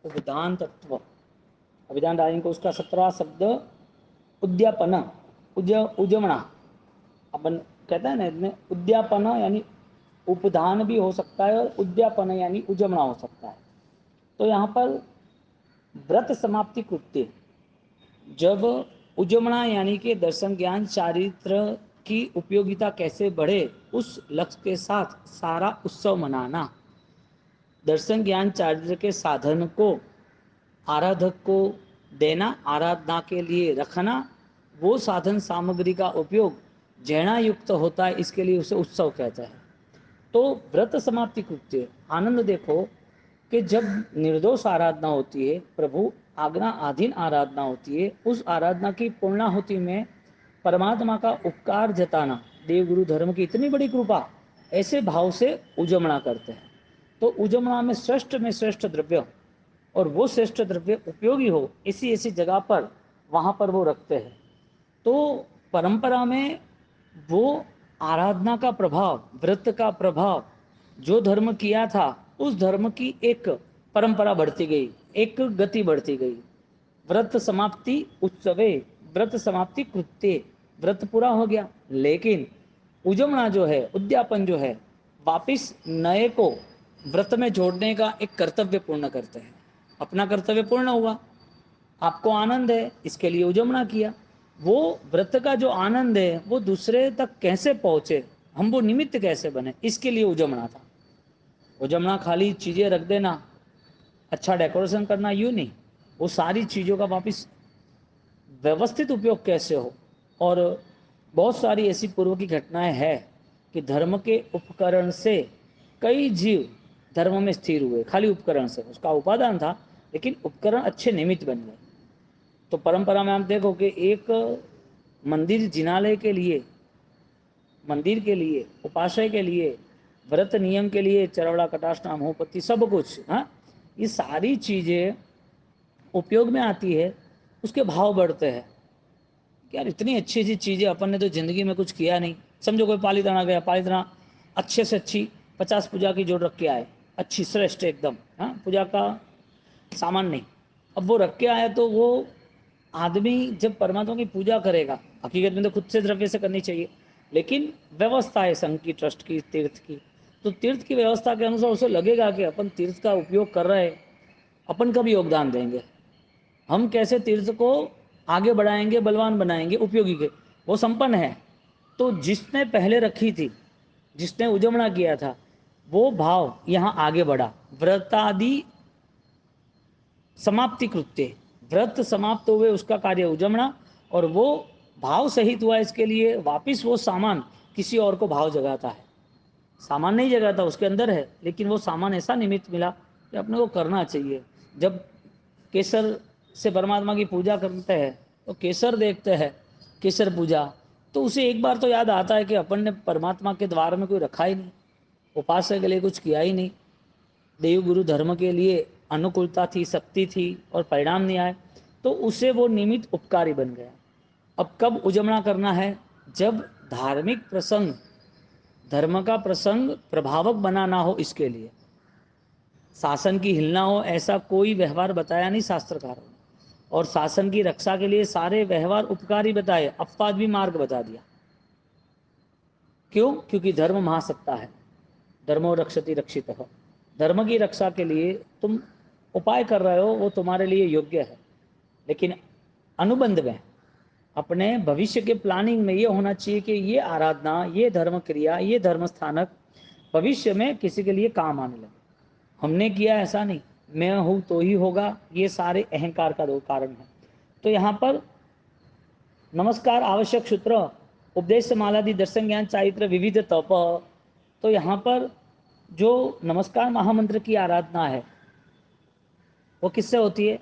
उपदान तत्व, अभिधान डालेंगे उसका 17वां शब्द उद्यापन, उजमना। अपन कहते हैं ना इसमें उद्यापन यानी उपदान भी हो सकता है और उद्यापन यानी उजमना हो सकता है। तो यहाँ पर व्रत समाप्ति कृत्य, जब उजमना यानी कि दर्शन ज्ञान चारित्र की उपयोगिता कैसे बढ़े उस लक्ष्य के साथ सारा उत्सव मनाना, दर्शन ज्ञान चारित्र के साधन को आराधक को देना, आराधना के लिए रखना, वो साधन सामग्री का उपयोग जैना युक्त होता है, इसके लिए उसे उत्सव कहते हैं। तो व्रत समाप्ति कृत्य आनंद देखो कि जब निर्दोष आराधना होती है, प्रभु आज्ञा अधीन आराधना होती है, उस आराधना की पूर्णाहुति में परमात्मा का उपकार जताना, देव गुरु धर्म की इतनी बड़ी कृपा, ऐसे भाव से उजमना करते हैं। तो उजमना में श्रेष्ठ द्रव्य और वो श्रेष्ठ द्रव्य उपयोगी हो, ऐसी ऐसी जगह पर वहाँ पर वो रखते हैं। तो परंपरा में वो आराधना का प्रभाव, व्रत का प्रभाव, जो धर्म किया था उस धर्म की एक परंपरा बढ़ती गई, एक गति बढ़ती गई। व्रत समाप्ति उत्सवे, व्रत समाप्ति कृत्य, व्रत पूरा हो गया, लेकिन उजमना जो है, उद्यापन जो है, वापिस नए को व्रत में जोड़ने का एक कर्तव्य पूर्ण करते हैं। अपना कर्तव्य पूर्ण हुआ, आपको आनंद है, इसके लिए उजमना किया। वो व्रत का जो आनंद है वो दूसरे तक कैसे पहुंचे, हम वो निमित्त कैसे बने, इसके लिए उजमना था। उजमना खाली चीजें रख देना, अच्छा डेकोरेशन करना, यूं नहीं, वो सारी चीजों का वापिस व्यवस्थित उपयोग कैसे हो। और बहुत सारी ऐसी पूर्व की घटनाएं हैं कि धर्म के उपकरण से कई जीव धर्म में स्थिर हुए, खाली उपकरण से, उसका उपादान था लेकिन उपकरण अच्छे निमित्त बन गए। तो परंपरा में आप देखो कि एक मंदिर जिनालय के लिए, मंदिर के लिए, उपासय के लिए, व्रत नियम के लिए, चरवड़ा कटाक्ष नाम होपत्ति सब कुछ, हाँ, ये सारी चीजें उपयोग में आती है, उसके भाव बढ़ते हैं। यार इतनी अच्छी अच्छी चीजें अपन ने तो जिंदगी में कुछ किया नहीं। समझो कोई पालीताना गया, पालीताना अच्छे से अच्छी 50 पूजा की जोड़ रख के आए, अच्छी श्रेष्ठ एकदम, हाँ, पूजा का सामान नहीं, अब वो रख के आया, तो वो आदमी जब परमात्मा की पूजा करेगा, हकीकत में तो खुद से द्रव्य से करनी चाहिए, लेकिन व्यवस्था है संघ की, ट्रस्ट की, तीर्थ की, तो तीर्थ की व्यवस्था के अनुसार उसे लगेगा कि अपन तीर्थ का उपयोग कर रहे हैं, अपन का भी योगदान देंगे, हम कैसे तीर्थ को आगे बढ़ाएंगे, बलवान बनाएंगे, उपयोगी के, वो संपन्न है। तो जिसने पहले रखी थी, जिसने उजमना किया था, वो भाव यहाँ आगे बढ़ा, व्रतादि समाप्ति कृत्य, व्रत समाप्त हुए उसका कार्य उजमना, और वो भाव सहित हुआ, इसके लिए वापिस वो सामान किसी और को भाव जगाता है। सामान नहीं जगाता, उसके अंदर है, लेकिन वो सामान ऐसा निमित्त मिला कि अपने को करना चाहिए। जब केसर से परमात्मा की पूजा करते हैं तो केसर देखते हैं, केसर पूजा, तो उसे एक बार तो याद आता है कि अपन ने परमात्मा के द्वार में कोई रखा ही नहीं, उपासना के लिए कुछ किया ही नहीं, देव गुरु धर्म के लिए अनुकूलता थी, शक्ति थी, और परिणाम नहीं आए, तो उसे वो निमित्त उपकारी बन गया। अब कब उजमना करना है, जब धार्मिक प्रसंग, धर्म का प्रसंग प्रभावक बना ना हो, इसके लिए शासन की हिलना हो, ऐसा कोई व्यवहार बताया नहीं शास्त्रकारों ने, और शासन की रक्षा के लिए सारे व्यवहार उपकारी बताए, अपवाद भी मार्ग बता दिया। क्यों? क्योंकि धर्म महासत्ता है, धर्मो रक्षति रक्षितः, धर्म की रक्षा के लिए तुम उपाय कर रहे हो, वो तुम्हारे लिए योग्य है, लेकिन अनुबंध में, अपने भविष्य के प्लानिंग में ये होना चाहिए कि ये आराधना, ये धर्म क्रिया, ये धर्म स्थानक भविष्य में किसी के लिए काम आने लगे। हमने किया ऐसा नहीं, मैं हूं तो ही होगा, ये सारे अहंकार का दो कारण है। तो यहाँ पर नमस्कार आवश्यक सूत्र, उपदेश मालादि दर्शन ज्ञान चारित्र विविध तप, तो यहाँ पर जो नमस्कार महामंत्र की आराधना है वो किससे होती है?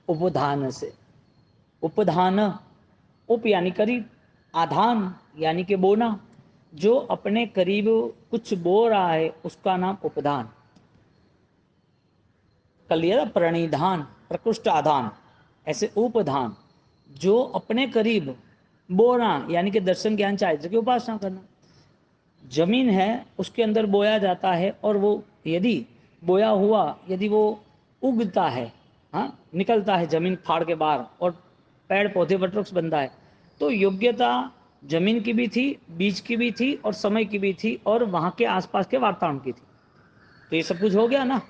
उपधान से। उपधान, उप यानी करीब, आधान यानी कि बोना, जो अपने करीब कुछ बो रहा है उसका नाम उपधान। कल लिया था प्रणिधान, प्रकृष्ट आधान, ऐसे उपधान, जो अपने करीब बोना यानी कि दर्शन ज्ञान चारित्र की उपासना करना। जमीन है उसके अंदर बोया जाता है, और वो यदि बोया हुआ, यदि वो उगता है, हाँ, निकलता है जमीन फाड़ के बाहर और पेड़ पौधे वृक्ष बनता है। तो योग्यता जमीन की भी थी, बीज की भी थी और समय की भी थी और वहाँ के आसपास के वातावरण की थी। तो ये सब कुछ हो गया ना।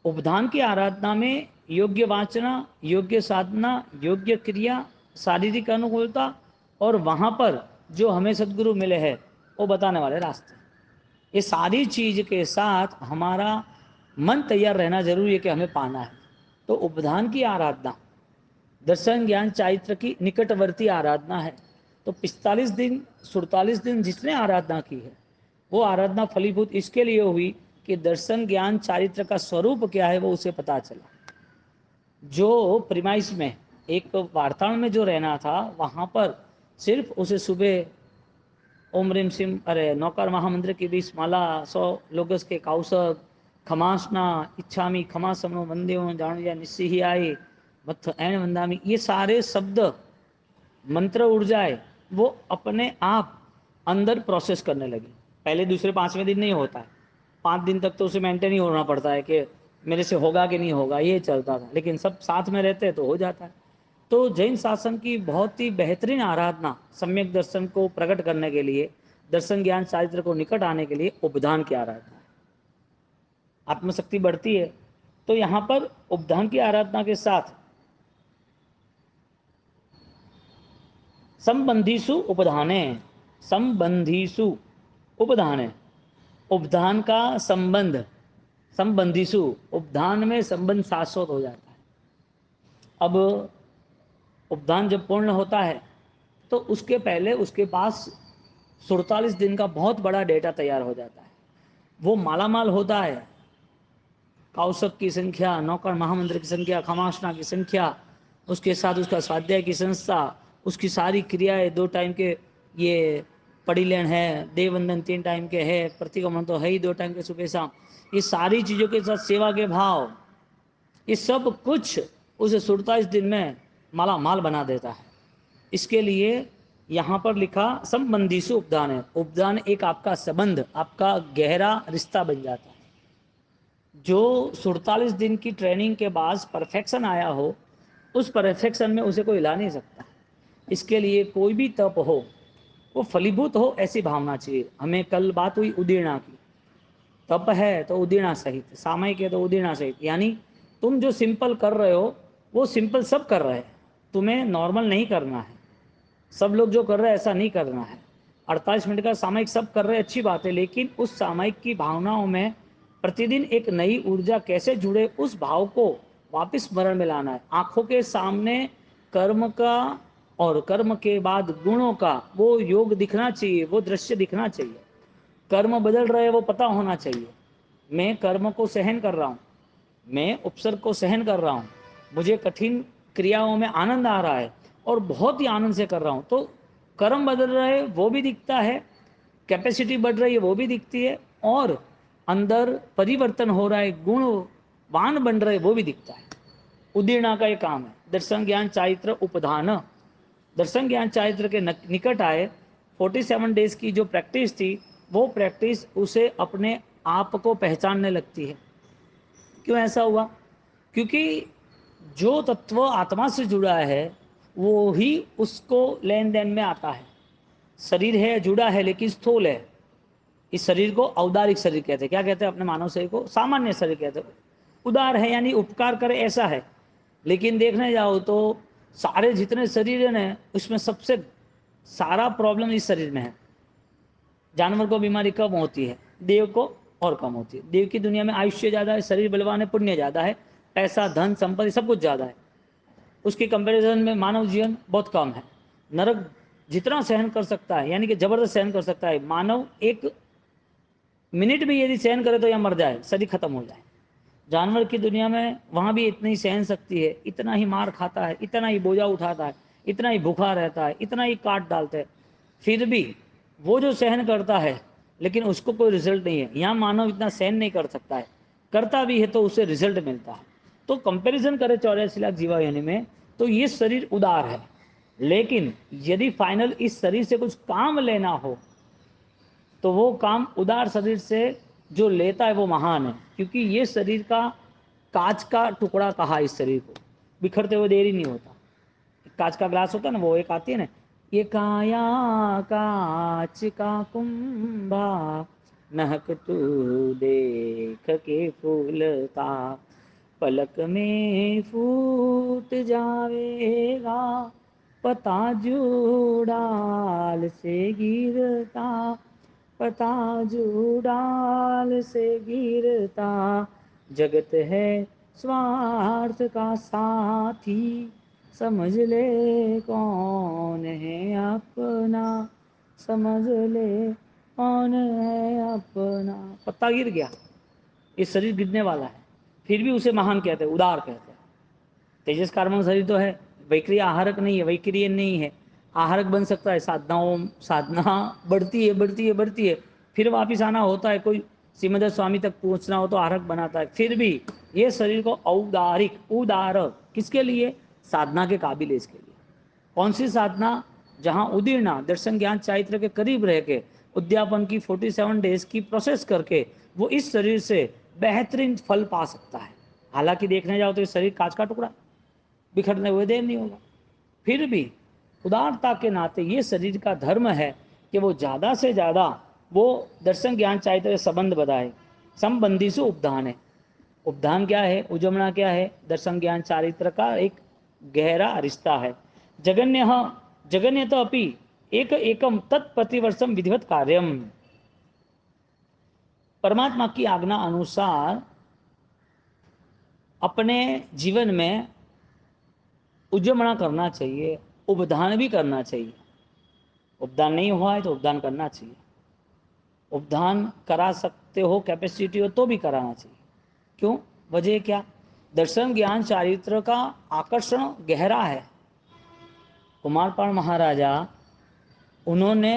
उपधान की आराधना में योग्य वाचना, योग्य साधना, योग्य क्रिया, शारीरिक अनुकूलता और वहाँ पर जो हमें सदगुरु मिले हैं वो बताने वाले रास्ते, ये सारी चीज के साथ हमारा मन तैयार रहना जरूरी है कि हमें पाना है। तो उपधान की आराधना दर्शन ज्ञान चारित्र की निकटवर्ती आराधना है। तो 45 दिन 47 दिन जिसने आराधना की है वो आराधना फलीभूत इसके लिए हुई कि दर्शन ज्ञान चारित्र का स्वरूप क्या है वो उसे पता चला। जो प्रिमाइस में एक वार्ताण में जो रहना था वहाँ पर सिर्फ उसे सुबह ओम रिम सिम अरे नौकर महामंत्र की 20 माला, 100 लोगस के काउसक, खमासना इच्छामी खमा समनो वंद्यो जाणिया निस्सी आई मथ ऐन वंदामी, ये सारे शब्द मंत्र ऊर्जाएं वो अपने आप अंदर प्रोसेस करने लगी। पहले दूसरे पांचवें दिन नहीं होता है, 5 दिन तक तो उसे मेंटेन ही होना पड़ता है कि मेरे से होगा कि नहीं होगा, ये चलता था। लेकिन सब साथ में रहते हैं तो हो जाता है। तो जैन शासन की बहुत ही बेहतरीन आराधना सम्यक दर्शन को प्रकट करने के लिए, दर्शन ज्ञान चारित्र को निकट आने के लिए उपधान की आराधना है। आत्मशक्ति बढ़ती है। तो यहाँ पर उपधान की आराधना के साथ संबंधीसु उपधाने, संबंधीसु उपधाने, उपधान का संबंध, संबंधीसु उपधान में संबंध शाश्वत हो जाता है। अब उपधान जब पूर्ण होता है तो उसके पहले उसके पास 47 दिन का बहुत बड़ा डेटा तैयार हो जाता है। वो मालामाल होता है, कौशक की संख्या, नौकर महामंत्र की संख्या, खमासना की संख्या, उसके साथ उसका स्वाध्याय की संस्था, उसकी सारी क्रियाएं, 2 टाइम के ये पड़ी लेन है, देववंदन 3 टाइम के है, प्रतिगमन तो है ही 2 टाइम के सुबह शाम, ये सारी चीज़ों के साथ सेवा के भाव, ये सब कुछ उसे 47 दिन में माला माल बना देता है। इसके लिए यहाँ पर लिखा संबंधी से उपदान है। उपदान एक आपका संबंध, आपका गहरा रिश्ता बन जाता है। जो 47 दिन की ट्रेनिंग के बाद परफेक्शन आया हो, उस परफेक्शन में उसे कोई हिला नहीं सकता। इसके लिए कोई भी तप हो वो फलीभूत हो ऐसी भावना चाहिए। हमें कल बात हुई उदीर्णा की, तप है तो उदीर्णा सहित, सामयिक है तो उदीर्णा सहित, यानी तुम जो सिंपल कर रहे हो वो सिंपल सब कर रहे हैं, तुम्हें नॉर्मल नहीं करना है। सब लोग जो कर रहे हैं ऐसा नहीं करना है। 48 मिनट का सामयिक सब कर रहे हैं, अच्छी बात है, लेकिन उस सामयिक की भावनाओं में प्रतिदिन एक नई ऊर्जा कैसे जुड़े, उस भाव को वापस स्मरण में लाना है। आंखों के सामने कर्म का और कर्म के बाद गुणों का वो योग दिखना चाहिए, वो दृश्य दिखना चाहिए। कर्म बदल रहे वो पता होना चाहिए। मैं कर्म को सहन कर रहा हूँ, मैं उपसर्ग को सहन कर रहा हूँ, मुझे कठिन क्रियाओं में आनंद आ रहा है और बहुत ही आनंद से कर रहा हूँ। तो कर्म बदल रहे वो भी दिखता है, कैपेसिटी बढ़ रही है वो भी दिखती है, और अंदर परिवर्तन हो रहा है, गुणवान बन रहे वो भी दिखता है। उदीर्णा का ये काम है। दर्शन ज्ञान चारित्र उपधान, दर्शन ज्ञान चारित्र के निकट आए। 47 डेज की जो प्रैक्टिस थी वो प्रैक्टिस उसे अपने आप को पहचानने लगती है। क्यों ऐसा हुआ? क्योंकि जो तत्व आत्मा से जुड़ा है वो ही उसको लेन देन में आता है। शरीर है, जुड़ा है, लेकिन स्थूल है। इस शरीर को औदारिक शरीर कहते हैं। क्या कहते हैं? अपने मानव शरीर को सामान्य शरीर कहते हैं। उदार है यानी उपकार करे ऐसा है। लेकिन देखने जाओ तो सारे जितने शरीर है ना, उसमें सबसे सारा प्रॉब्लम इस शरीर में है। जानवर को बीमारी कम होती है, देव को और कम होती है। देव की दुनिया में आयुष्य ज़्यादा है, शरीर बलवान है, पुण्य ज़्यादा है, पैसा धन संपत्ति सब कुछ ज़्यादा है। उसके कंपैरिजन में मानव जीवन बहुत कम है। नरक जितना सहन कर सकता है, यानी कि जबरदस्त सहन कर सकता है, मानव 1 मिनट भी यदि सहन करे तो या मर जाए, शरीर खत्म हो जाए। जानवर की दुनिया में वहाँ भी इतनी सहन शक्ति है, इतना ही मार खाता है, इतना ही बोझा उठाता है, इतना ही भूखा रहता है, इतना ही काट डालते हैं, फिर भी वो जो सहन करता है लेकिन उसको कोई रिजल्ट नहीं है। यहाँ मानव इतना सहन नहीं कर सकता है, करता भी है तो उसे रिजल्ट मिलता है। तो कंपैरिजन करें 84 लाख जीवा योनि में तो ये शरीर उदार है, लेकिन यदि फाइनल इस शरीर से कुछ काम लेना हो तो वो काम उदार शरीर से जो लेता है वो महान है। क्योंकि ये शरीर का कांच का टुकड़ा कहा इस शरीर को, बिखरते हुए देर ही नहीं होता। कांच का ग्लास होता है ना, वो एक आती है ना, ये काया कांच का कुंभा, महक तू देख के फूलता, पलक में फूट जावेगा, पता जो डाल से गिरता, पता जो डाल से गिरता, जगत है स्वार्थ का साथी, समझ ले कौन है अपना, समझ ले कौन है अपना। पत्ता गिर गया, ये शरीर गिरने वाला है, फिर भी उसे महान कहते हैं, उदार कहते हैं। तेजस कार्बन शरीर तो है, वैक्रिय आहारक नहीं है, वैक्रिय नहीं है, आहारक बन सकता है। साधना बढ़ती है बढ़ती है बढ़ती है, फिर वापिस आना होता है, कोई श्रीमद स्वामी तक पहुंचना हो तो आहारक बनाता है। फिर भी ये शरीर को औदारिक, उदार किसके लिए? साधना के काबिल है इसके लिए। कौन सी साधना? जहां उदीर्णा दर्शन ज्ञान चारित्र के करीब रह के उद्यापन की 47 डेज की प्रोसेस करके वो इस शरीर से बेहतरीन फल पा सकता है। हालांकि देखने जाओ तो इस शरीर कांच का टुकड़ा, बिखरने हुए देर नहीं होगा। फिर भी उदारता के नाते ये शरीर का धर्म है कि वो ज़्यादा से ज़्यादा वो दर्शन ज्ञान चारित्र संबंध बताए। संबंधी से उपधान है। उपधान क्या है? उजमना क्या है? दर्शन ज्ञान चारित्र का एक गहरा रिश्ता है। जगन्य जगन्य तो अपि एक एकम तत्प्रतिवर्षम विधिवत कार्यम। परमात्मा की आज्ञा अनुसार अपने जीवन में उद्यमना करना चाहिए, उपदान भी करना चाहिए। उपदान नहीं हुआ है तो उपदान करना चाहिए। उपदान करा सकते हो, कैपेसिटी हो तो भी कराना चाहिए। क्यों? वजह क्या? दर्शन ज्ञान चारित्र का आकर्षण गहरा है। कुमारपाल महाराजा, उन्होंने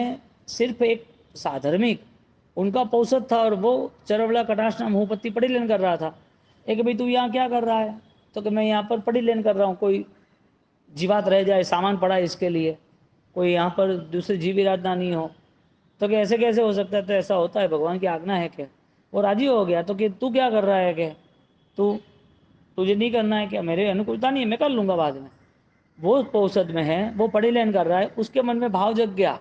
सिर्फ एक साधर्मिक, उनका पौषध था और वो चरवला कटाशना मुहपत्ति पड़ी लेन कर रहा था। एक भाई तू यहाँ क्या कर रहा है? तो कि मैं यहाँ पर पड़ी लेन कर रहा हूँ, कोई जीवात रह जाए, सामान पड़ा है इसके लिए, कोई यहाँ पर दूसरी जीव इरादा नहीं हो। तो कि ऐसे कैसे हो सकता है? तो ऐसा होता है, भगवान की आज्ञा है। क्या वो राजी हो गया? तो कि तू क्या कर रहा है? क्या तू, तुझे नहीं करना है क्या? मेरे अनुकूलता नहीं है, मैं कर लूँगा बाद में। वो पौषध में है, वो पढ़ी लेन कर रहा है, उसके मन में भाव जग गया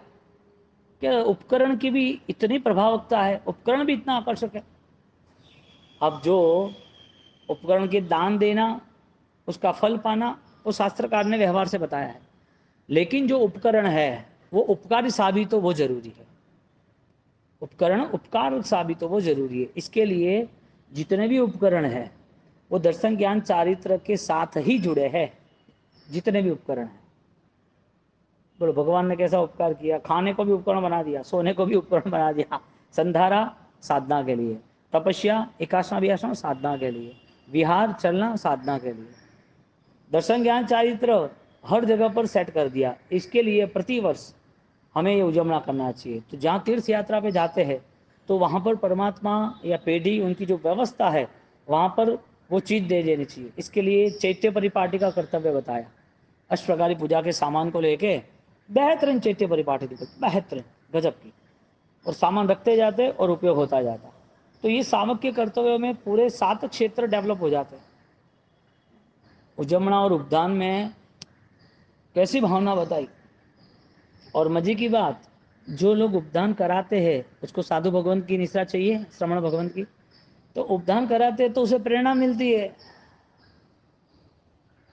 कि उपकरण की भी इतनी प्रभावकता है, उपकरण भी इतना आकर्षक है। अब जो उपकरण के दान देना, उसका फल पाना, वो शास्त्रकार ने व्यवहार से बताया है। लेकिन जो उपकरण है वो उपकारी साबित हो, वो जरूरी है। उपकरण उपकार साबित हो, वो जरूरी है। इसके लिए जितने भी उपकरण हैं वो दर्शन ज्ञान चारित्र के साथ ही जुड़े हैं। जितने भी उपकरण हैं, बोलो भगवान ने कैसा उपकार किया? खाने को भी उपकरण बना दिया, सोने को भी उपकरण बना दिया। संधारा साधना के लिए, तपस्या एकासना विहासना साधना के लिए, विहार चलना साधना के लिए, दर्शन ज्ञान चारित्र हर जगह पर सेट कर दिया। इसके लिए प्रतिवर्ष हमें ये उजमना करना चाहिए। तो जहाँ तीर्थ यात्रा पे जाते हैं तो वहाँ पर परमात्मा या पेढ़ी उनकी जो व्यवस्था है वहाँ पर वो चीज़ दे देनी चाहिए। इसके लिए चैत्य परिपाटी का कर्तव्य बताया। अष्टप्रकारी पूजा के सामान को लेके बेहतरीन चैत्य परिपाटी दी, बेहतरीन गजब की, और सामान रखते जाते और उपयोग होता जाता। तो ये सामक के कर्तव्य में पूरे 7 क्षेत्र डेवलप हो जाते हैं। उजमना और उपदान में कैसी भावना बताई। और मजे की बात, जो लोग उपदान कराते हैं उसको साधु भगवंत की निष्ठा चाहिए, श्रवण भगवंत की। तो उपदान कराते हैं तो उसे प्रेरणा मिलती है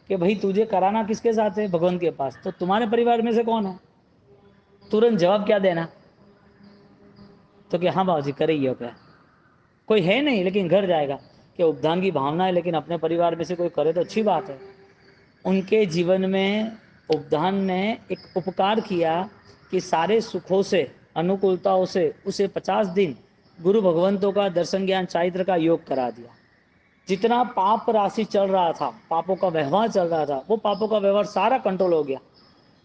कि भाई तुझे कराना किसके साथ है? भगवंत के पास। तो तुम्हारे परिवार में से कौन है? तुरंत जवाब क्या देना? तो कि हाँ बाबा जी करे ही हो। क्या कोई है नहीं, लेकिन घर जाएगा कि उपदान की भावना है, लेकिन अपने परिवार में से कोई करे तो अच्छी बात है। उनके जीवन में उपदान ने एक उपकार किया कि सारे सुखों से, अनुकूलताओं से उसे 50 दिन गुरु भगवंतों का दर्शन ज्ञान चारित्र का योग करा दिया। जितना पाप राशि चल रहा था, पापों का व्यवहार चल रहा था, वो पापों का व्यवहार सारा कंट्रोल हो गया।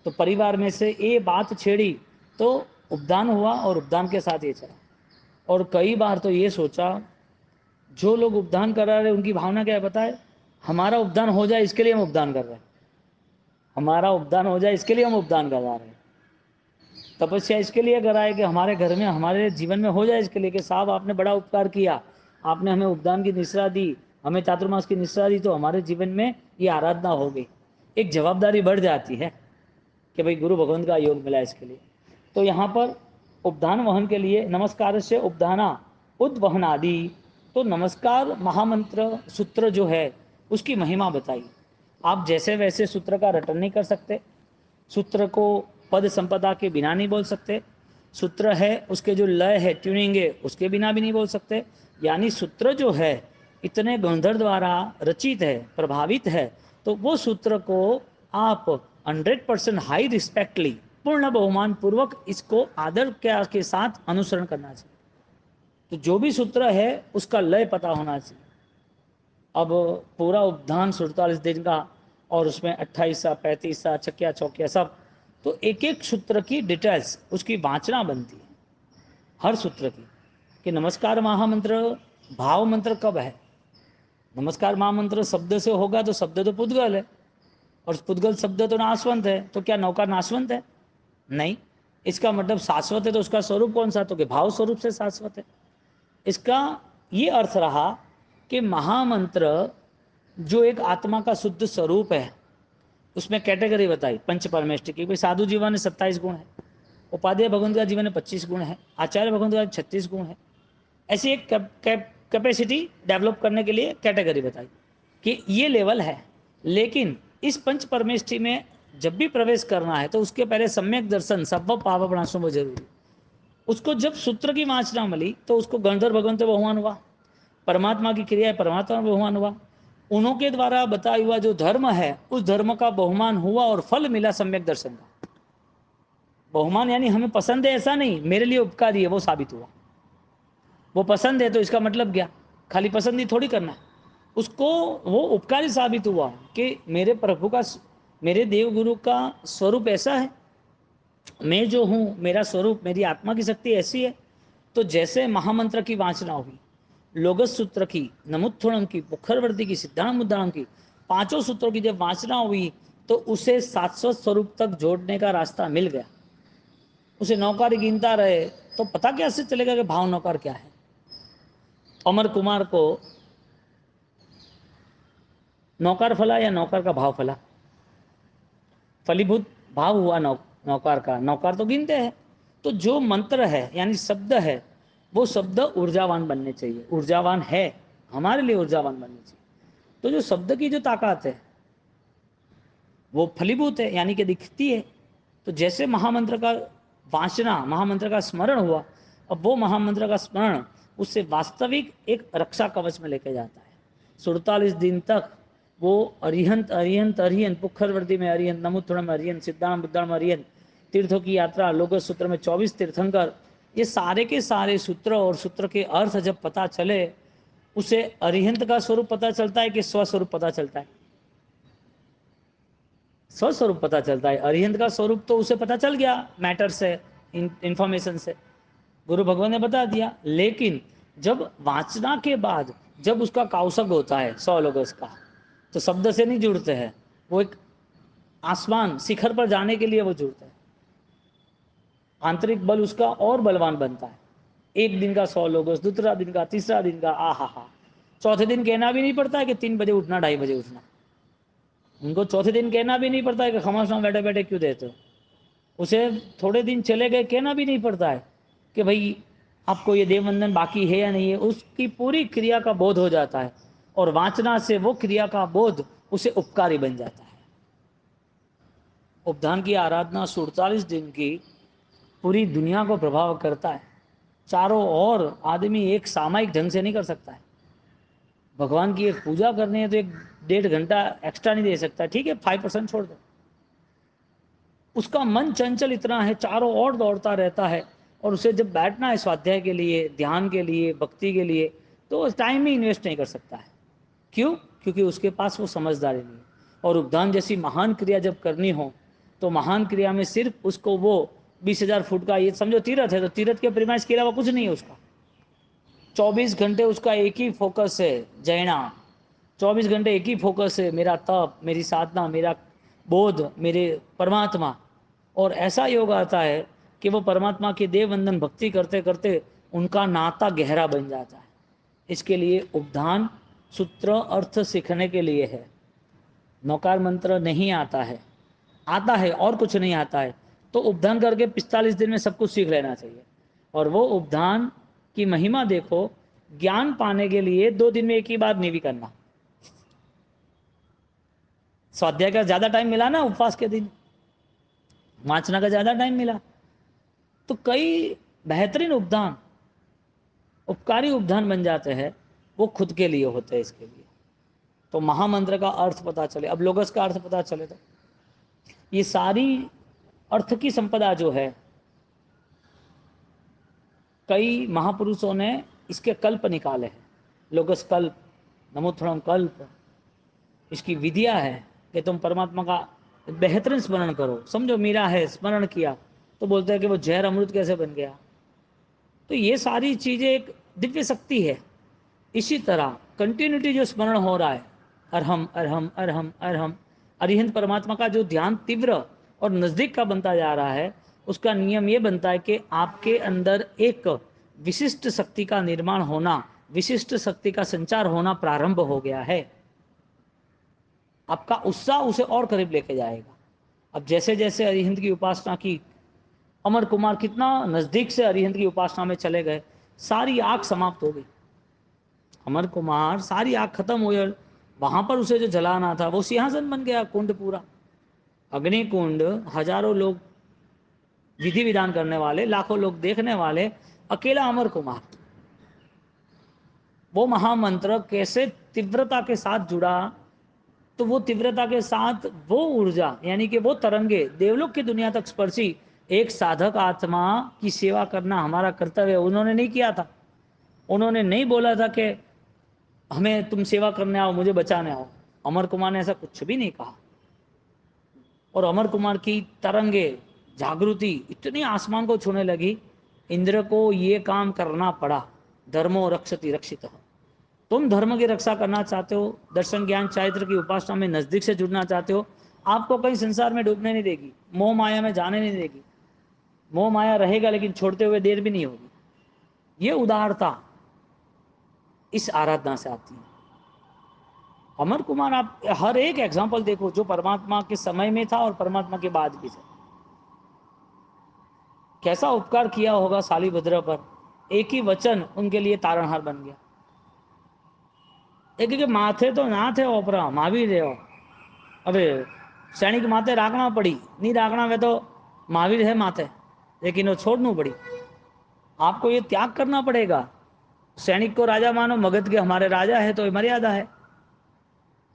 तो परिवार में से ये बात छेड़ी तो उपदान हुआ और उपदान के साथ ये चला। और कई बार तो ये सोचा, जो लोग उपदान करा रहे उनकी भावना क्या है बताए? हमारा उपदान हो जाए इसके लिए हम उपदान कर रहे हैं, हमारा उपदान हो जाए इसके लिए हम उपदान करा रहे हैं। तपस्या इसके लिए कराए कि हमारे घर में, हमारे जीवन में हो जाए, इसके लिए कि साहब आपने बड़ा उपकार किया, आपने हमें उपदान की निश्रा दी, हमें चातुर्मास की निष्ठा दी तो हमारे जीवन में ये आराधना हो गई, एक जवाबदारी बढ़ जाती है कि भाई गुरु भगवंत का योग मिला इसके लिए। तो यहाँ पर उपधान वहन के लिए नमस्कार से उपधाना उद्वहन आदि, तो नमस्कार महामंत्र सूत्र जो है उसकी महिमा बताई। आप जैसे वैसे सूत्र का रटन नहीं कर सकते, सूत्र को पद संपदा के बिना नहीं बोल सकते, सूत्र है उसके जो लय है ट्यूनिंग है उसके बिना भी नहीं बोल सकते। यानी सूत्र जो है इतने गंधर्व द्वारा रचित है, प्रभावित है, तो वो सूत्र को आप 100% हाई रिस्पेक्टली, पूर्ण बहुमान पूर्वक इसको आदर के साथ अनुसरण करना चाहिए। तो जो भी सूत्र है उसका लय पता होना चाहिए। अब पूरा उपधान 47 दिन का और उसमें 28 35 चक्या चौकिया सब, तो एक एक सूत्र की डिटेल्स उसकी वाचना बनती है हर सूत्र की, कि नमस्कार महामंत्र भाव मंत्र कब है। नमस्कार महामंत्र शब्द से होगा तो शब्द तो पुद्गल है, और पुद्गल शब्द तो नाशवंत है, तो क्या नौका नाशवंत है? नहीं। इसका मतलब शाश्वत है, तो उसका स्वरूप कौन सा? तो कि भाव स्वरूप से शाश्वत है। इसका ये अर्थ रहा कि महामंत्र जो एक आत्मा का शुद्ध स्वरूप है, उसमें कैटेगरी बताई पंच परमेष्टि की। भाई साधु जीवन में 27 गुण है, उपाध्याय भगवंत का जीवन में 25 गुण है, आचार्य भगवंत का 36 गुण है। ऐसी एक कैपेसिटी डेवलप करने के लिए कैटेगरी बताई कि ये लेवल है। लेकिन इस पंच परमेष्टि में जब भी प्रवेश करना है तो उसके पहले सम्यक दर्शन सब पाप प्रणाशों जरूरी। उसको जब सूत्र की वाचना मिली तो उसको गंधर्व भगवंत बहुमान हुआ, परमात्मा की क्रिया है परमात्मा बहुमान हुआ, उन्हों के द्वारा बताया हुआ जो धर्म है उस धर्म का बहुमान हुआ और फल मिला सम्यक दर्शन का। बहुमान यानी हमें पसंद है ऐसा नहीं, मेरे लिए उपकारी है वो साबित हुआ। वो पसंद है तो इसका मतलब क्या, खाली पसंद ही थोड़ी करना है उसको, वो उपकारी साबित हुआ कि मेरे प्रभु का, मेरे देव गुरु का स्वरूप ऐसा है, मैं जो हूँ मेरा स्वरूप, मेरी आत्मा की शक्ति ऐसी है। तो जैसे महामंत्र की वाचना हुई, लोगस सूत्र की, नमुत्थुणम की, पुखरवर्ती की, सिद्धांत मुद्दाम की, पांचों सूत्रों की जब वाचना हुई तो उसे शाश्वत स्वरूप तक जोड़ने का रास्ता मिल गया। उसे नौकार गिनता रहे तो पता कैसे चलेगा कि भाव नौकार क्या है। अमर कुमार को नौकार फला या नौकार का भाव फला? फलीभूत भाव हुआ नौकार का, नौकार तो गिनते हैं। तो जो मंत्र है यानी शब्द है, वो शब्द ऊर्जावान बनने चाहिए, ऊर्जावान है, हमारे लिए ऊर्जावान बनने चाहिए। तो जो शब्द की जो ताकत है वो फलीभूत है, यानी कि दिखती है। तो जैसे महामंत्र का वाचना, महामंत्र का स्मरण हुआ, अब वो महामंत्र का स्मरण उससे वास्तविक एक रक्षा कवच में लेके जाता है। 47 दिन तक वो अरिहंत अरिहंत अरिहंत, पुखरवर्ती में अरिहंत, नमुत्थुणम में अरिहंत, सिद्धांत बुद्धान में अरिहंत, तीर्थों की यात्रा, लोगस सूत्र में 24 तीर्थंकर, ये सारे के सारे सूत्र और सूत्र के अर्थ जब पता चले, उसे अरिहंत का स्वरूप पता चलता है कि स्वस्वरूप पता चलता है? स्वस्वरूप पता चलता है। अरिहंत का स्वरूप तो उसे पता चल गया मैटर से, इंफॉर्मेशन से, गुरु भगवान ने बता दिया। लेकिन जब वाचना के बाद जब उसका कौशक होता है 100 लोगों का, तो शब्द से नहीं जुड़ते हैं, वो एक आसमान शिखर पर जाने के लिए वो जुड़ते हैं। आंतरिक बल उसका और बलवान बनता है। एक दिन का 100 लोगों, दूसरा दिन का, तीसरा दिन का, हा, चौथे दिन कहना भी नहीं पड़ता है कि 3 बजे उठना, 2:30 बजे उठना। उनको चौथे दिन कहना भी नहीं पड़ता है कि खमासना बैठे बैठे क्यों देते हो। उसे थोड़े दिन चले गए कहना भी नहीं पड़ता है कि भाई आपको ये देववंदन बाकी है या नहीं है। उसकी पूरी क्रिया का बोध हो जाता है और वाचना से वो क्रिया का बोध उसे उपकारी बन जाता है। उपधान की आराधना 47 दिन की पूरी दुनिया को प्रभाव करता है। चारों ओर आदमी एक सामयिक ढंग से नहीं कर सकता है। भगवान की एक पूजा करनी है तो 1-1.5 घंटा एक्स्ट्रा नहीं दे सकता, ठीक है 5% छोड़ दो। उसका मन चंचल इतना है, चारों ओर दौड़ता रहता है, और उसे जब बैठना है स्वाध्याय के लिए, ध्यान के लिए, भक्ति के लिए, तो टाइम ही इन्वेस्ट नहीं कर सकता है। क्यों? क्योंकि उसके पास वो समझदारी नहीं है। और उपदान जैसी महान क्रिया जब करनी हो तो महान क्रिया में सिर्फ उसको वो 20,000 फुट का, ये समझो तीर्थ है, तो तीर्थ के प्रीमाइस के अलावा कुछ नहीं है उसका। 24 घंटे उसका एक ही फोकस है जैना, 24 घंटे एक ही फोकस है, मेरा तप, मेरी साधना, मेरा बोध, मेरे परमात्मा। और ऐसा योग आता है कि वो परमात्मा की देव वंदन भक्ति करते करते उनका नाता गहरा बन जाता है। इसके लिए उपधान सूत्र अर्थ सीखने के लिए है। नौकार मंत्र नहीं आता है, आता है और कुछ नहीं आता है तो उपधान करके 45 दिन में सब कुछ सीख लेना चाहिए। और वो उपधान की महिमा देखो, ज्ञान पाने के लिए 2 दिन में एक ही बार नहीं भी करना। स्वाध्याय का ज्यादा टाइम मिला ना, उपवास के दिन वाचना का ज्यादा टाइम मिला, तो कई बेहतरीन उपधान, उपकारी उपधान बन जाते हैं, वो खुद के लिए होते हैं। इसके लिए तो महामंत्र का अर्थ पता चले, अब लोगस का अर्थ पता चले, तो ये सारी अर्थ की संपदा जो है, कई महापुरुषों ने इसके कल्प निकाले हैं। लोगस कल्प, नमोत्थरम कल्प, इसकी विधिया है कि तुम परमात्मा का बेहतरीन स्मरण करो। समझो मीरा है, स्मरण किया तो बोलते हैं कि वो जहर अमृत कैसे बन गया। तो ये सारी चीजें एक दिव्य शक्ति है। इसी तरह कंटिन्यूटी जो स्मरण हो रहा है, अरहम अरहम अरहम अरहम, अरिहंत परमात्मा का जो ध्यान तीव्र और नजदीक का बनता जा रहा है, उसका नियम ये बनता है कि आपके अंदर एक विशिष्ट शक्ति का निर्माण होना, विशिष्ट शक्ति का संचार होना प्रारंभ हो गया है। आपका उत्साह उसे और करीब लेके जाएगा। अब जैसे जैसे अरिहंत की उपासना की, अमर कुमार कितना नजदीक से अरिहंत की उपासना में चले गए, सारी आग समाप्त हो गई। अमर कुमार सारी आग खत्म हुई और वहां पर उसे जो जलाना था वो सिंहासन बन गया, कुंड पूरा अग्नि कुंड, हजारों लोग विधि विधान करने वाले, लाखों लोग देखने वाले, अकेला अमर कुमार। वो महामंत्र कैसे तीव्रता के साथ जुड़ा, तो वो तीव्रता के साथ वो ऊर्जा यानी कि वो तरंगे देवलोक की दुनिया तक स्पर्शी। एक साधक आत्मा की सेवा करना हमारा कर्तव्य, उन्होंने नहीं किया था। उन्होंने नहीं बोला था कि हमें तुम सेवा करने आओ, मुझे बचाने आओ। अमर कुमार ने ऐसा कुछ भी नहीं कहा। और अमर कुमार की तरंगे, जागृति इतनी आसमान को छूने लगी, इंद्र को ये काम करना पड़ा। धर्मो रक्षति रक्षित। तुम धर्म की रक्षा करना चाहते हो, दर्शन ज्ञान चारित्र की उपासना में नजदीक से जुड़ना चाहते हो, आपको कहीं संसार में डूबने नहीं देगी, मोह माया में जाने नहीं देगी। मोह माया रहेगा लेकिन छोड़ते हुए देर भी नहीं होगी। ये उदारता इस आराधना से आती है। अमर कुमार, आप हर एक एग्जाम्पल देखो जो परमात्मा के समय में था और परमात्मा के बाद भी था, कैसा उपकार किया होगा शालिभद्र पर। एक ही वचन उनके लिए तारणहार बन गया। एक के माथे तो ना थे ओपरा महावीर देव, अबे सैनिक माथे राखना पड़ी, नहीं राखना वे तो महावीर है माथे, लेकिन वो छोड़ना पड़ी। आपको ये त्याग करना पड़ेगा। सैनिक को राजा मानो, मगध के हमारे राजा है तो ये मर्यादा है।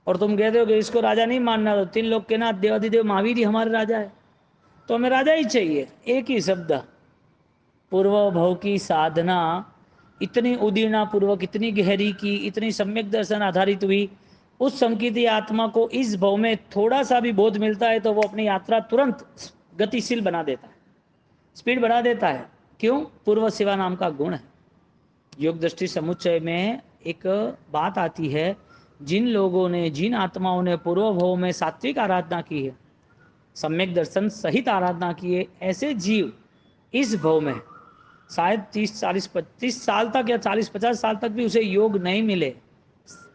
और तुम कहते हो कि इसको राजा नहीं मानना, तो 3 लोग के नाथ देवाधिदेव महावीर ही हमारे राजा है, तो हमें राजा ही चाहिए। एक ही शब्द, पूर्व भव की साधना इतनी उदीर्णा पूर्वक, इतनी गहरी की, इतनी सम्यक दर्शन आधारित हुई, उस संकीर्ति आत्मा को इस भव में थोड़ा सा भी बोध मिलता है तो वो अपनी यात्रा तुरंत गतिशील बना देता है, स्पीड बढ़ा देता है। क्यों? पूर्व सेवा नाम का गुण है। योग दृष्टि समुच्चय में एक बात आती है, जिन लोगों ने, जिन आत्माओं ने पूर्व भव में सात्विक आराधना की है, सम्यक दर्शन सहित आराधना की है, ऐसे जीव इस भव में शायद 30-40-35 साल तक या 40-50 साल तक भी उसे योग नहीं मिले,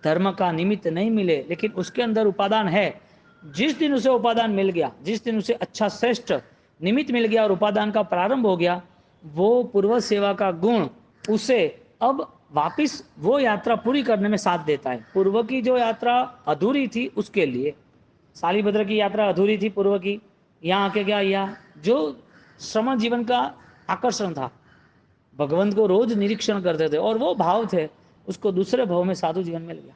धर्म का निमित्त नहीं मिले, लेकिन उसके अंदर उपादान है। जिस दिन उसे उपादान मिल गया, जिस दिन उसे अच्छा श्रेष्ठ निमित्त मिल गया और उपादान का प्रारंभ हो गया, वो पूर्व सेवा का गुण उसे अब वापिस वो यात्रा पूरी करने में साथ देता है। पूर्व की जो यात्रा अधूरी थी उसके लिए, शालिभद्र की यात्रा अधूरी थी पूर्व की, यहाँ आके क्या, यहाँ जो श्रमण जीवन का आकर्षण था, भगवंत को रोज निरीक्षण करते थे और वो भाव थे, उसको दूसरे भाव में साधु जीवन मिल गया।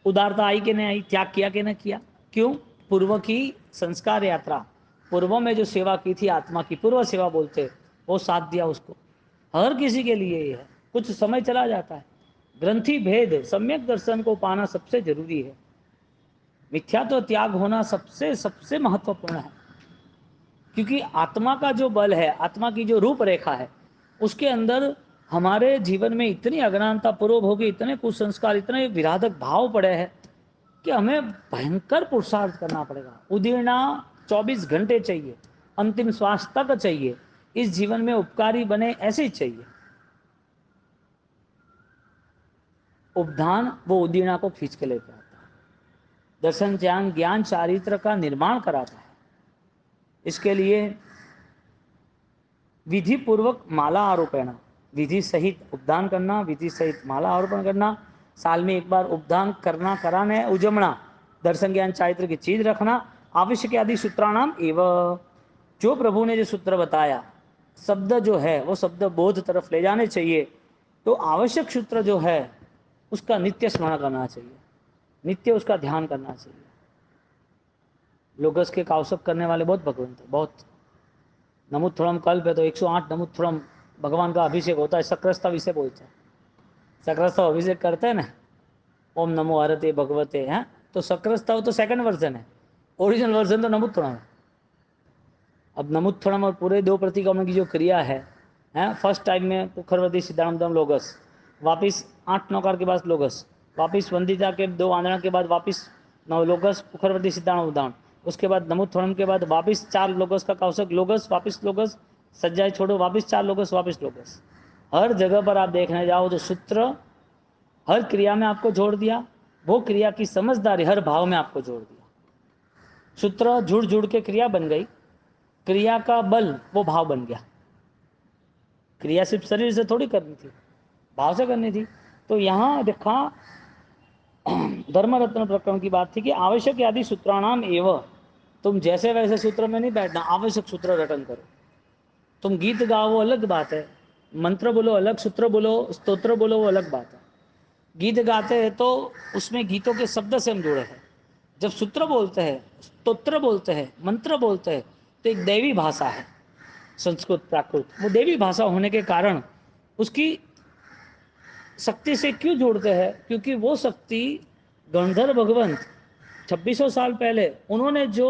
उदारता आई कि नहीं आई, त्याग किया कि नहीं किया? क्यों? पूर्व की संस्कार यात्रा, पूर्व में जो सेवा की थी आत्मा की, पूर्व सेवा बोलते, वो साथ दिया उसको। हर किसी के लिए ये है, कुछ समय चला जाता है। ग्रंथि भेद सम्यक दर्शन को पाना सबसे जरूरी है। मिथ्या तो त्याग होना सबसे सबसे महत्वपूर्ण है, क्योंकि आत्मा का जो बल है, आत्मा की जो रूपरेखा है, उसके अंदर हमारे जीवन में इतनी अज्ञानता, पूर्व भोगी इतने कुसंस्कार, इतने विराधक भाव पड़े हैं कि हमें भयंकर पुरुषार्थ करना पड़ेगा। उदीर्णा 24 घंटे चाहिए, अंतिम श्वास तक चाहिए, इस जीवन में उपकारी बने ऐसे ही चाहिए। उपधान वो उद्दीपना को खींच के लेकर आता है। दर्शन ज्ञान ज्ञान चारित्र का निर्माण कराता है। इसके लिए विधि पूर्वक माला आरोपण, विधि सहित उपदान करना, विधि सहित माला आरोपण करना, साल में एक बार उपदान करना, कराना है, उजमना, दर्शन ज्ञान चारित्र की चीज रखना, आवश्यक आदि सूत्राणाम एवं, जो प्रभु ने जो सूत्र बताया, शब्द जो है वो शब्द बोध तरफ ले जाने चाहिए। तो आवश्यक सूत्र जो है उसका नित्य स्मरण करना चाहिए, नित्य उसका ध्यान करना चाहिए। लोगस के काउसक करने वाले बहुत भगवान थे, बहुत। नमुत्थुरम कल्प है तो 108 नमुत्थुरम भगवान का अभिषेक होता है, सक्रास्तव इसे बोलते हैं। सक्रास्तव अभिषेक करते हैं ना, ओम नमो हरते भगवते, हैं तो सक्रास्तव तो सेकंड वर्जन है, ओरिजिनल वर्जन तो नमुत्थुरम है। अब नमुत्थुरम और पूरे 2 प्रतिक्रमण की जो क्रिया है, फर्स्ट टाइम में पुखरवती सिद्धांतम लोगस, वापिस 8 नौकार के बाद लोगस, वापिस वंदिता के 2 आंदोलन के बाद वापिस 9 लोगस पुखरवती सिद्धांत उदाहरण, उसके बाद नमुत्थुरम के बाद वापिस 4 लोगस का कौशक लोगस, वापिस लोगस, सज्जाए छोड़ो, वापिस 4 लोगस, वापिस लोगस। हर जगह पर आप देखने जाओ तो सूत्र हर क्रिया में आपको जोड़ दिया, वो क्रिया की समझदारी हर भाव में आपको जोड़ दिया। सूत्र जुड़ जुड़ के क्रिया बन गई, क्रिया का बल वो भाव बन गया। क्रिया सिर्फ शरीर से थोड़ी करनी थी, भाव से करनी थी। तो यहाँ देखा धर्म रत्न प्रकरण की बात थी कि आवश्यक आदि सूत्राणाम एवं, तुम जैसे वैसे सूत्र में नहीं बैठना, आवश्यक सूत्र रटन करो। तुम गीत गाओ वो अलग बात है, मंत्र बोलो अलग, सूत्र बोलो, स्तोत्र बोलो वो अलग बात है। गीत गाते हैं तो उसमें गीतों के शब्द से हम जुड़े हैं। जब सूत्र बोलते हैं, स्तोत्र बोलते हैं, मंत्र बोलते हैं, तो एक दैवी भाषा है, संस्कृत प्राकृत, वो देवी भाषा होने के कारण उसकी शक्ति से क्यों जोड़ते हैं? क्योंकि वो शक्ति गंधर्व भगवंत 2600 साल पहले उन्होंने जो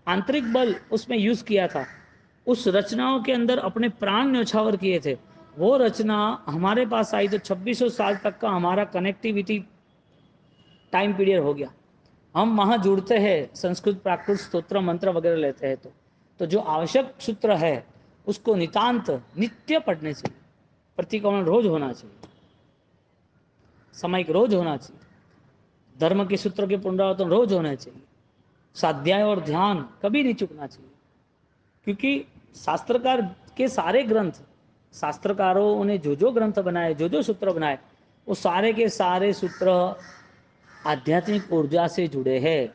आंतरिक बल उसमें यूज किया था, उस रचनाओं के अंदर अपने प्राण न्यौछावर किए थे, वो रचना हमारे पास आई तो 2600 साल तक का हमारा कनेक्टिविटी टाइम पीरियड हो गया। हम वहां जुड़ते हैं, संस्कृत प्राकृत स्तोत्र मंत्र वगैरह लेते हैं, तो जो आवश्यक सूत्र है उसको नितांत नित्य पढ़ने चाहिए, प्रतिक्रमण रोज होना चाहिए, सामयिक रोज होना चाहिए, धर्म के सूत्र के पुनरावर्तन रोज होना चाहिए, स्वाध्याय और ध्यान कभी नहीं चुकना चाहिए। क्योंकि शास्त्रकार के सारे ग्रंथ, शास्त्रकारों ने जो जो ग्रंथ बनाए, जो जो सूत्र बनाए, वो सारे के सारे सूत्र आध्यात्मिक ऊर्जा से जुड़े हैं।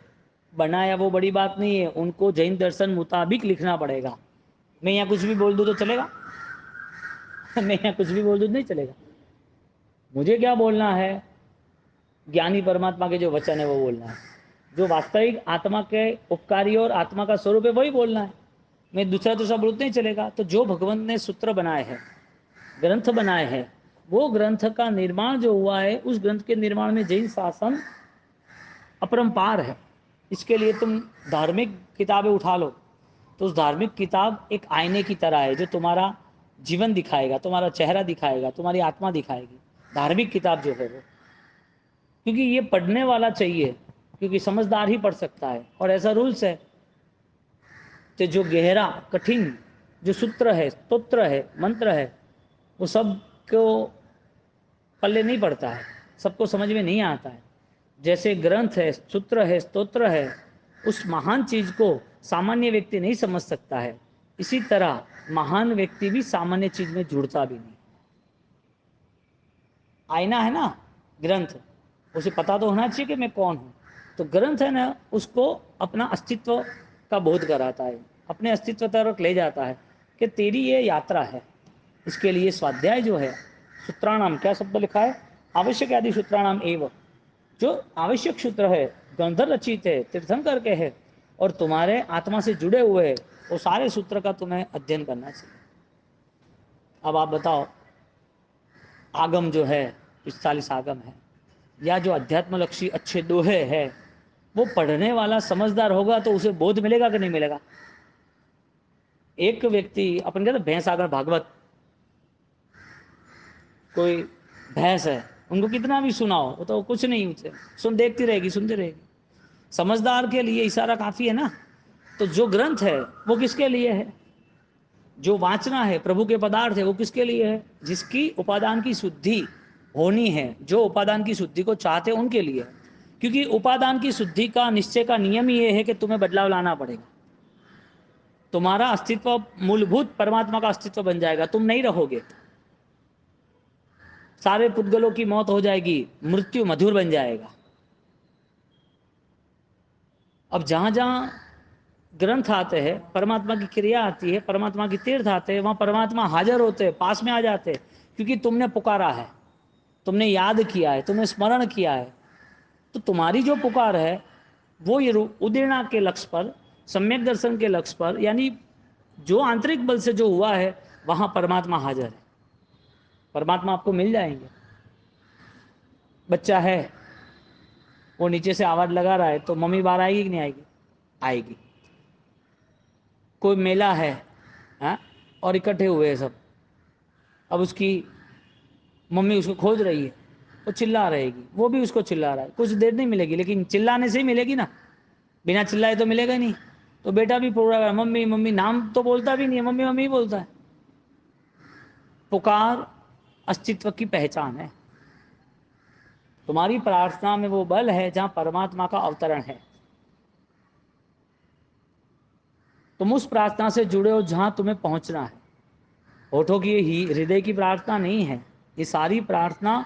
बनाया वो बड़ी बात नहीं है, उनको जैन दर्शन मुताबिक लिखना पड़ेगा। मैं यहाँ कुछ भी बोल दूँ तो चलेगा? मैं यहाँ कुछ भी बोल दूँ नहीं चलेगा। मुझे क्या बोलना है? ज्ञानी परमात्मा के जो वचन है वो बोलना है, जो वास्तविक आत्मा के उपकारी और आत्मा का स्वरूप है वही बोलना है। मैं दूसरा बोलते नहीं चलेगा। तो जो भगवंत ने सूत्र बनाए हैं, ग्रंथ बनाए हैं, वो ग्रंथ का निर्माण जो हुआ है, उस ग्रंथ के निर्माण में जैन शासन अपरंपार है। इसके लिए तुम धार्मिक किताबें उठा लो तो उस धार्मिक किताब एक आईने की तरह है, जो तुम्हारा जीवन दिखाएगा, तुम्हारा चेहरा दिखाएगा, तुम्हारी आत्मा दिखाएगी, धार्मिक किताब जो है वो। क्योंकि ये पढ़ने वाला चाहिए, क्योंकि समझदार ही पढ़ सकता है, और ऐसा रूल्स है। तो जो गहरा कठिन जो सूत्र है, स्तोत्र है, मंत्र है, वो सबको पल्ले नहीं पड़ता है, सबको समझ में नहीं आता है। जैसे ग्रंथ है, सूत्र है, स्तोत्र है, उस महान चीज को सामान्य व्यक्ति नहीं समझ सकता है, इसी तरह महान व्यक्ति भी सामान्य चीज में जुड़ता भी नहीं। आईना है ना ग्रंथ, उसे पता तो होना चाहिए कि मैं कौन हूँ। तो ग्रंथ है ना, उसको अपना अस्तित्व का बोध कराता है, अपने अस्तित्व तक ले जाता है कि तेरी ये यात्रा है। इसके लिए स्वाध्याय जो है, सूत्राणाम, क्या शब्द लिखा है? आवश्यक आदि सूत्राणाम एवं, जो आवश्यक सूत्र है, गंधर्व रचित है, तीर्थंकर के है, और तुम्हारे आत्मा से जुड़े हुए है, वो सारे सूत्र का तुम्हें अध्ययन करना चाहिए। अब आप बताओ, आगम जो है 45 आगम है, या जो अध्यात्म लक्षी अच्छे दोहे है, वो पढ़ने वाला समझदार होगा तो उसे बोध मिलेगा कि नहीं मिलेगा? एक व्यक्ति, अपन कहते भैंस आगर भागवत, कोई भैंस है, उनको कितना भी सुनाओ वो तो कुछ नहीं, उसे सुन देखती रहेगी, सुनती रहेगी। समझदार के लिए इशारा काफी है ना। तो जो ग्रंथ है वो किसके लिए है? जो वाचना है, प्रभु के पदार्थ है, वो किसके लिए है? जिसकी उपादान की शुद्धि होनी है, जो उपादान की शुद्धि को चाहते हैं उनके लिए, क्योंकि उपादान की शुद्धि का निश्चय का नियम ही ये है कि तुम्हें बदलाव लाना पड़ेगा। तुम्हारा अस्तित्व मूलभूत परमात्मा का अस्तित्व बन जाएगा, तुम नहीं रहोगे, सारे पुद्गलों की मौत हो जाएगी, मृत्यु मधुर बन जाएगा। अब जहां जहां ग्रंथ आते हैं, परमात्मा की क्रिया आती है, परमात्मा की तीर्थ आते हैं, वहां परमात्मा हाजिर होते हैं, पास में आ जाते हैं, क्योंकि तुमने पुकारा है, तुमने याद किया है, तुमने स्मरण किया है। तो तुम्हारी जो पुकार है वो ये उदीर्णा के लक्ष्य पर, सम्यक दर्शन के लक्ष्य पर, यानी जो आंतरिक बल से जो हुआ है वहां परमात्मा हाजिर है, परमात्मा आपको मिल जाएंगे। बच्चा है, वो नीचे से आवाज लगा रहा है, तो मम्मी बाहर आएगी कि नहीं आएगी? आएगी। कोई मेला है, हाँ, और इकट्ठे हुए हैं सब, अब उसकी मम्मी उसको खोज रही है, वो चिल्ला रहेगी, वो भी उसको चिल्ला रहा है, कुछ देर नहीं मिलेगी, लेकिन चिल्लाने से ही मिलेगी ना, बिना चिल्लाए तो मिलेगा नहीं। तो बेटा भी पूरा मम्मी मम्मी, नाम तो बोलता भी नहीं है, मम्मी मम्मी ही बोलता है। पुकार अस्तित्व की पहचान है। तुम्हारी प्रार्थना में वो बल है जहां परमात्मा का अवतरण है। तुम उस प्रार्थना से जुड़े हो जहां तुम्हें पहुंचना है। होठों की ही हृदय की प्रार्थना नहीं है, ये सारी प्रार्थना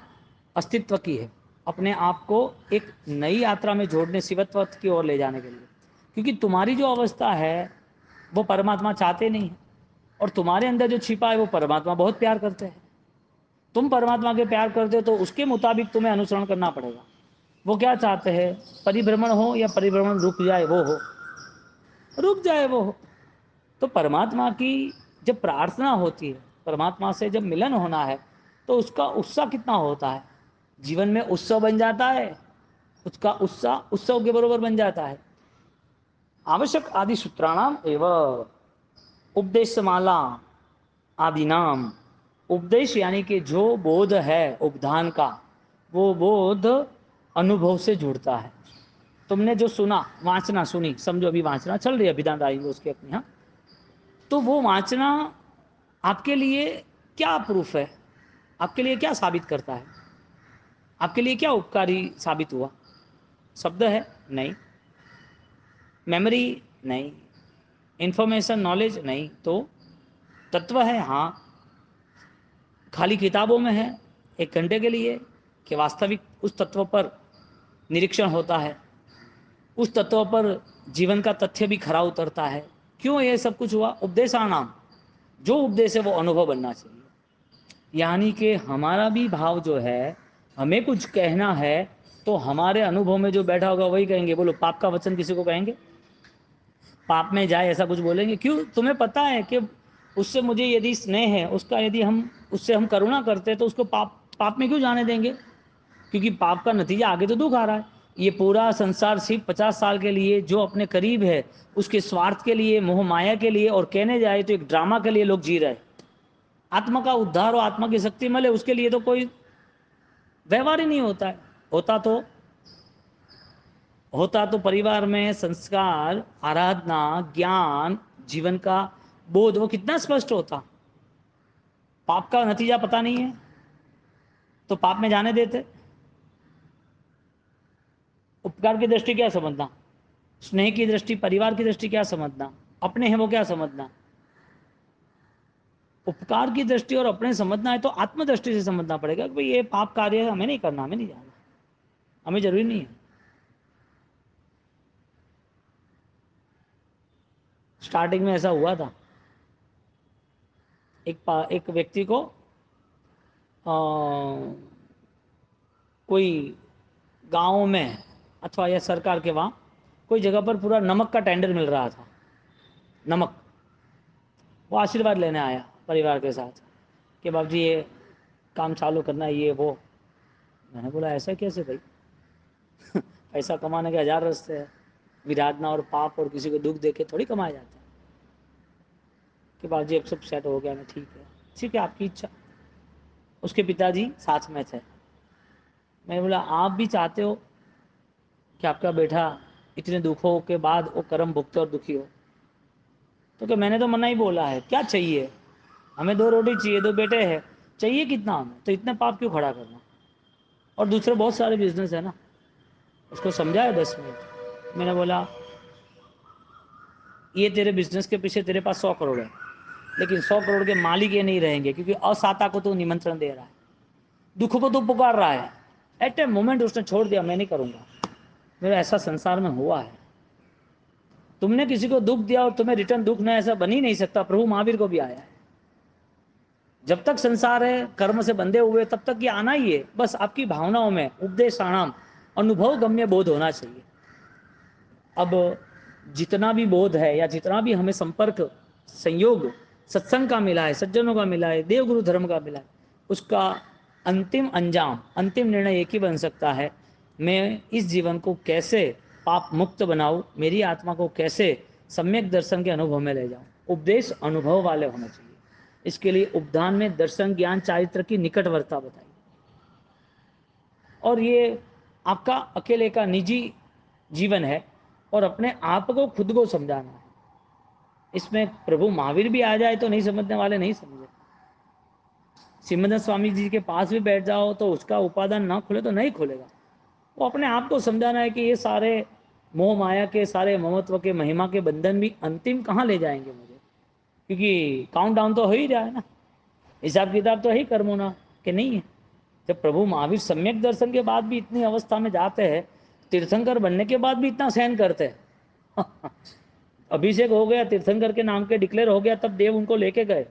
अस्तित्व की है, अपने आप को एक नई यात्रा में जोड़ने, शिवत्व की ओर ले जाने के लिए। क्योंकि तुम्हारी जो अवस्था है वो परमात्मा चाहते नहीं है, और तुम्हारे अंदर जो छिपा है वो परमात्मा बहुत प्यार करते हैं। तुम परमात्मा के प्यार करते हो तो उसके मुताबिक तुम्हें अनुसरण करना पड़ेगा। वो क्या चाहते हैं? परिभ्रमण हो या परिभ्रमण रुक जाए वो हो, रुक जाए वो हो। तो परमात्मा की जब प्रार्थना होती है, परमात्मा से जब मिलन होना है, तो उसका उत्साह कितना होता है, जीवन में उत्सव बन जाता है, उसका उत्साह उत्सव के बरोबर बन जाता है। आवश्यक आदि सूत्राणाम एवं उपदेश माला आदि नाम, उपदेश यानी कि जो बोध है उपधान का, वो बोध अनुभव से जुड़ता है। तुमने जो सुना, वांचना सुनी, समझो अभी वांचना चल रही है, अभिधान आएंगे उसके अपने यहाँ, तो वो वांचना आपके लिए क्या प्रूफ है, आपके लिए क्या साबित करता है, आपके लिए क्या उपकारी साबित हुआ? शब्द है? नहीं। मेमोरी? नहीं। Information, knowledge? नहीं। तो तत्व है? हाँ। खाली किताबों में है 1 घंटे के लिए, कि वास्तविक उस तत्व पर निरीक्षण होता है, उस तत्व पर जीवन का तथ्य भी खरा उतरता है। क्यों ये सब कुछ हुआ? उपदेशानाम, जो उपदेश है वो अनुभव बनना चाहिए। यानी कि हमारा भी भाव जो है, हमें कुछ कहना है तो हमारे अनुभव में जो बैठा होगा वही कहेंगे। बोलो, पाप का वचन किसी को कहेंगे? पाप में जाए ऐसा कुछ बोलेंगे? क्यों? तुम्हें पता है कि उससे मुझे यदि स्नेह है, उसका यदि हम उससे हम करुणा करते हैं, तो उसको पाप पाप में क्यों जाने देंगे? क्योंकि पाप का नतीजा आगे तो दुख आ रहा है। ये पूरा संसार सिर्फ 50 साल के लिए जो अपने करीब है उसके स्वार्थ के लिए, मोह माया के लिए, और कहने जाए तो एक ड्रामा के लिए लोग जी रहे हैं। आत्मा का उद्धार और आत्मा की शक्ति मिले उसके लिए तो कोई व्यवहार ही नहीं होता है। होता तो परिवार में संस्कार, आराधना, ज्ञान, जीवन का बोध, वो कितना स्पष्ट होता। पाप का नतीजा पता नहीं है तो पाप में जाने देते। उपकार की दृष्टि क्या समझना, स्नेह की दृष्टि, परिवार की दृष्टि क्या समझना, अपने हैं वो क्या समझना। उपकार की दृष्टि और अपने समझना है तो आत्मदृष्टि से समझना पड़ेगा कि भाई ये पाप कार्य है, हमें नहीं करना, हमें नहीं जाना, हमें जरूरी नहीं है। स्टार्टिंग में ऐसा हुआ था, एक व्यक्ति को कोई गांव में अथवा या सरकार के वहाँ कोई जगह पर पूरा नमक का टेंडर मिल रहा था, नमक। वो आशीर्वाद लेने आया परिवार के साथ कि बाबू जी ये काम चालू करना है, ये वो। मैंने बोला ऐसा कैसे भाई? पैसा कमाने के 1000 रास्ते हैं, विराधना और पाप और किसी को दुख देके थोड़ी कमाया जाता है। कि बाबू जी अब सब सेट हो गया, मैं ठीक है, ठीक है आपकी इच्छा। उसके पिताजी साथ में थे। मैंने बोला आप भी चाहते हो कि आपका बेटा इतने दुखों के बाद वो कर्म भुगते और दुखी हो? तो क्या मैंने तो मना ही बोला है, क्या चाहिए हमें? 2 रोटी चाहिए, 2 बेटे हैं, चाहिए कितना हमें? तो इतने पाप क्यों खड़ा करना? और दूसरे बहुत सारे बिजनेस है ना। उसको समझाया 10 मिनट, मैंने बोला ये तेरे बिजनेस के पीछे तेरे पास 100 करोड़ है, लेकिन 100 करोड़ के मालिक ये नहीं रहेंगे, क्योंकि असाता को तो निमंत्रण दे रहा है, दुख को तो पुकार रहा है। एट ए मोमेंट उसने छोड़ दिया, मैं नहीं करूँगा। मेरा ऐसा संसार में हुआ है। तुमने किसी को दुख दिया और तुम्हें रिटर्न दुख ना, ऐसा बन ही नहीं सकता। प्रभु महावीर को भी आया है। जब तक संसार है, कर्म से बंधे हुए, तब तक ये आना ही है। बस आपकी भावनाओं में उपदेशाणाम अनुभव गम्य बोध होना चाहिए। अब जितना भी बोध है या जितना भी हमें संपर्क संयोग सत्संग का मिला है, सज्जनों का मिला है, देवगुरु धर्म का मिला है, उसका अंतिम अंजाम, अंतिम निर्णय एक ही बन सकता है, मैं इस जीवन को कैसे पाप मुक्त बनाऊं, मेरी आत्मा को कैसे सम्यक दर्शन के अनुभव में ले जाऊं। उपदेश अनुभव वाले होने चाहिए। इसके लिए उपदान में दर्शन ज्ञान चारित्र की निकटवर्ता बताई, और ये आपका अकेले का निजी जीवन है, और अपने आप को खुद को समझाना है। इसमें प्रभु महावीर भी आ जाए तो नहीं समझने वाले नहीं समझे। सिमंदर स्वामी जी के पास भी बैठ जाओ तो उसका उपादान ना खुले तो नहीं खुलेगा। वो अपने आप को समझाना है कि ये सारे मोह माया के, सारे ममत्व के, महिमा के बंधन भी अंतिम कहाँ ले जाएंगे मुझे, क्योंकि काउंट डाउन तो हो ही रहा है ना, हिसाब किताब तो है ही कर्मों ना कि नहीं है। जब प्रभु महावीर सम्यक दर्शन के बाद भी इतनी अवस्था में जाते हैं, तीर्थंकर बनने के बाद भी इतना सहन करते हैं अभिषेक हो गया, तीर्थंकर के नाम के डिक्लेयर हो गया, तब देव उनको लेके गए,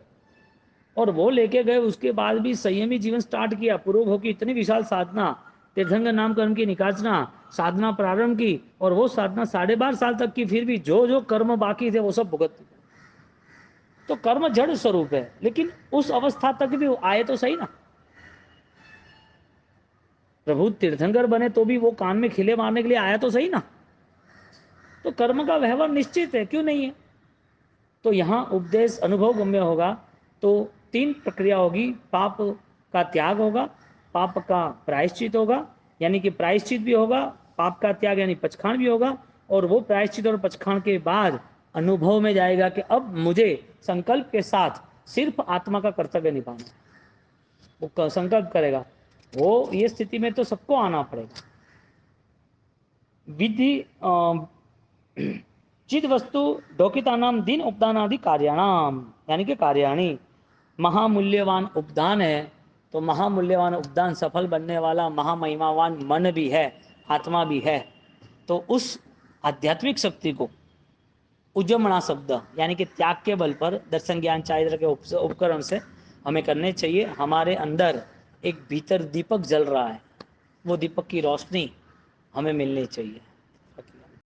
और वो लेके गए, उसके बाद भी संयमी जीवन स्टार्ट किया। पूर्व हो की इतनी विशाल साधना, तीर्थंकर नाम कर्म की निकाचना, साधना प्रारंभ की, और वो साधना 12.5 साल तक की, फिर भी जो जो कर्म बाकी थे वो सब भुगत। तो कर्म जड़ स्वरूप है, लेकिन उस अवस्था तक भी आए तो सही ना। प्रभु तीर्थंकर बने तो भी वो कान में खिले मारने के लिए आया तो सही ना। तो कर्म का व्यवहार निश्चित है, क्यों नहीं है। तो यहाँ उपदेश अनुभव गम्य होगा तो 3 प्रक्रिया होगी। पाप का त्याग होगा, पाप का प्रायश्चित होगा, यानी कि प्रायश्चित भी होगा, पाप का त्याग यानी पचखाण भी होगा, और वो प्रायश्चित और पचखाण के बाद अनुभव में जाएगा कि अब मुझे संकल्प के साथ सिर्फ आत्मा का कर्तव्य निभाना। वो संकल्प करेगा, वो ये स्थिति में तो सबको आना पड़ेगा। विधि चिद वस्तु डोकितानाम दिन उपदानादि कार्याणाम, यानी कि कार्याणी महामूल्यवान उपदान है। तो महामूल्यवान उपदान सफल बनने वाला महामहिमावान मन भी है, आत्मा भी है। तो उस आध्यात्मिक शक्ति को उजमणा शब्द यानी कि त्याग के बल पर दर्शन ज्ञान चारित्र के उपकरण से हमें करने चाहिए। हमारे अंदर एक भीतर दीपक जल रहा है, वो दीपक की रोशनी हमें मिलनी चाहिए।